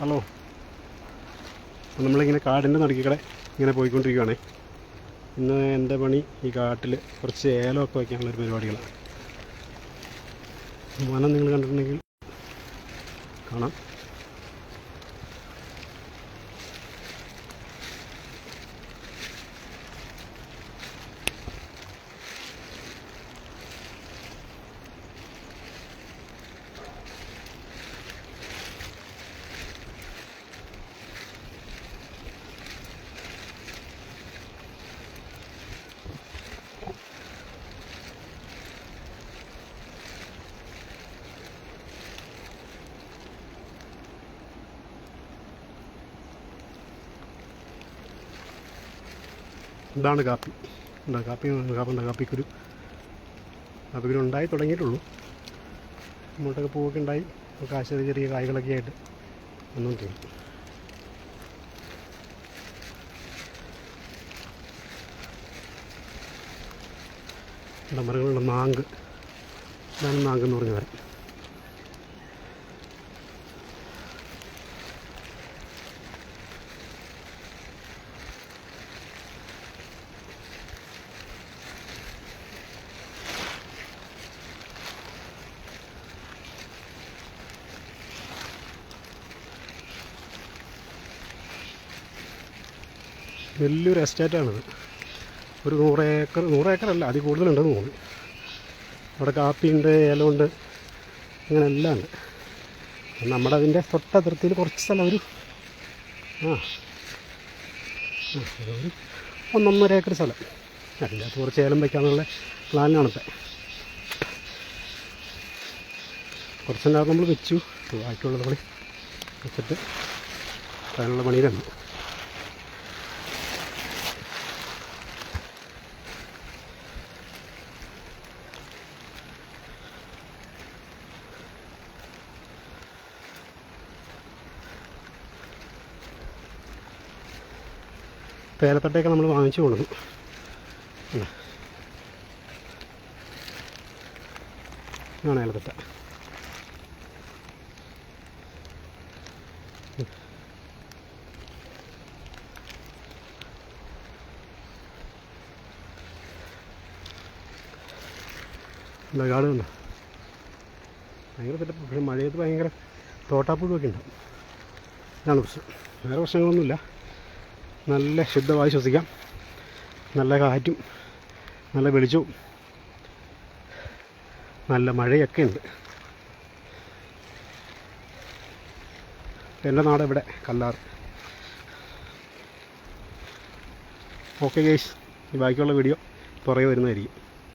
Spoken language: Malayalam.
ഹലോ, നമ്മളിങ്ങനെ കാടിൻ്റെ നടുക്കിക്കടെ ഇങ്ങനെ പോയിക്കൊണ്ടിരിക്കുകയാണ്. ഇന്ന് എൻ്റെ പണി ഈ കാട്ടിൽ കുറച്ച് ഏലമൊക്കെ വയ്ക്കാനുള്ളൊരു പരിപാടികളാണ്. വനം നിങ്ങൾ കണ്ടിട്ടുണ്ടെങ്കിൽ കാണാം. ഇതാണ് കാപ്പി. കാപ്പിക്കുരു ഉണ്ടായി തുടങ്ങിയിട്ടുള്ളൂ. അങ്ങോട്ടൊക്കെ പൂവൊക്കെ ഉണ്ടായി, ചെറിയ ചെറിയ കായ്കളൊക്കെ ആയിട്ട് വന്നുകൊണ്ടിരിക്കും. മരങ്ങളുള്ള മാങ്ക്, ഇതാണ് മാങ്ക് എന്ന് പറഞ്ഞ മരം. വലിയൊരു എസ്റ്റേറ്റാണിത്. ഒരു 100 ഏക്കറല്ല, അതിൽ കൂടുതലുണ്ടെന്ന് തോന്നുന്നു. അവിടെ കാപ്പിയുണ്ട്, ഏലമുണ്ട്, അങ്ങനെ എല്ലാം ഉണ്ട്. നമ്മുടെ അതിൻ്റെ തൊട്ടതിർത്തിയിൽ കുറച്ച് സ്ഥലം ഒരു 1.5 ഏക്കർ സ്ഥലം, അതിനകത്ത് കുറച്ച് ഏലം വയ്ക്കാന്നുള്ള പ്ലാനിനാണിപ്പോൾ. കുറച്ചുണ്ടാകും നമ്മൾ വെച്ചു, ബാക്കിയുള്ളത് നമ്മൾ വെച്ചിട്ട് അതിനുള്ള പണിയിലാണ്. പേരത്തട്ടയൊക്കെ നമ്മൾ വാങ്ങിച്ചു കൊണ്ടു. ആണ് ഏലത്തട്ട. എന്താ കാട് കണ്ടോ, ഭയങ്കര സെറ്റപ്പ്. പക്ഷേ മഴയത്ത് ഭയങ്കര തോട്ടാപ്പുഴുവൊക്കെ ഉണ്ടാവും. ഇതാണ് പ്രശ്നം, വേറെ പ്രശ്നങ്ങളൊന്നുമില്ല. നല്ല ശുദ്ധമായി ശ്വസിക്കാം, നല്ല കാറ്റും നല്ല വെളിച്ചവും നല്ല മഴയൊക്കെ ഉണ്ട്. എൻ്റെ നാട് ഇവിടെ കല്ലാറ്. ഓക്കെ ഗൈസ്, ഈ ബാക്കിയുള്ള വീഡിയോ പുറകെ വരുന്നതായിരിക്കും.